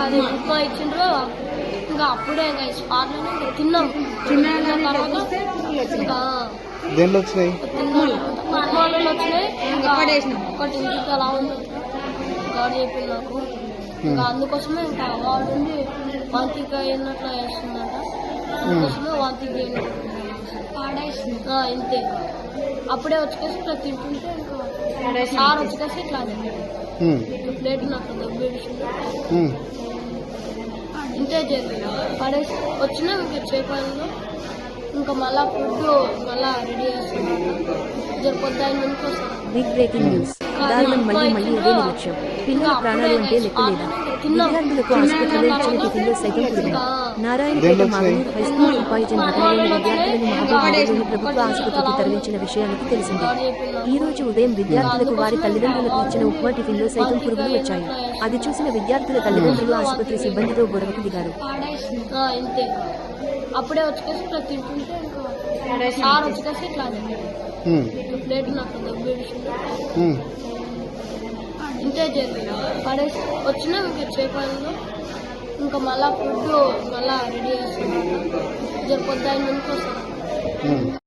అది ఉప్మా ఇచ్చిండ్రు. ఇంకా అప్పుడే ఇంకా స్పాట్లోనే ఇంకా తిన్నాం. తర్వాత ఇంకా దేంట్లో వచ్చినాయి? ఉప్మాలో వచ్చినాయి. ఇంకా ఒకటి ఇంటికి అలా ఉంది గాడి చెప్పింది నాకు. ఇంకా అందుకోసమే ఇంకా వాడు ఉండి వాంతికి అయినట్లు వేస్తుందంట. అందుకోసమే వాంతికి ఇంతే. అప్పుడే వచ్చేసి ఇట్లా తింటుంటే ఇంకా సార్ వచ్చేసి ఇట్లా ప్లేట్ నాకు దెబ్బేసింది. ఇంతే జరిగింది. పడేసి వచ్చినా ఇంకా చేపల్లో ఇంకా మళ్ళా ఫుడ్ మళ్ళా రెడీ చేస్తున్నారు. పొద్దున్న నుంచి వస్తారు. Big breaking news. దారుణం మళ్ళీ మళ్ళీ అదే నిర్లక్ష్యం. పిల్లల ప్రాణాలు అంటే లెక్కలేదా? విద్యార్థులకు ఆసుపత్రిలో ఇచ్చిన టిఫిన్లో సైతం పురుగులు. నారాయణపేట మాగనూరు హైస్కూల్ ఉపాధ్యాయుని ఘటనలోని విద్యార్థులను మహబూబాబాద్లోని ప్రభుత్వ ఆసుపత్రికి తరలించిన విషయానికి తెలిసిందే. ఈ రోజు ఉదయం విద్యార్థులకు వారి తల్లిదండ్రులకు ఇచ్చిన ఉప్మా టిఫిన్లో సైతం పురుగులు వచ్చాయి. అది చూసిన విద్యార్థుల తల్లిదండ్రులు ఆసుపత్రి సిబ్బందితో గొడవకు దిగారు. అప్పుడే వచ్చేసి ఇట్లా తింటుంటే ఇంకా సార్ వచ్చేసి ఇట్లా ప్లేట్ నాకు దెబ్బేసింది. ఇంతే జరిగింది. పడేసి వచ్చినా ఇంకా చేపల్లో ఇంకా మళ్ళా ఫుడ్ మళ్ళా రెడీ చేస్తున్నారు. పొద్దున్న నుంచి వస్తారు.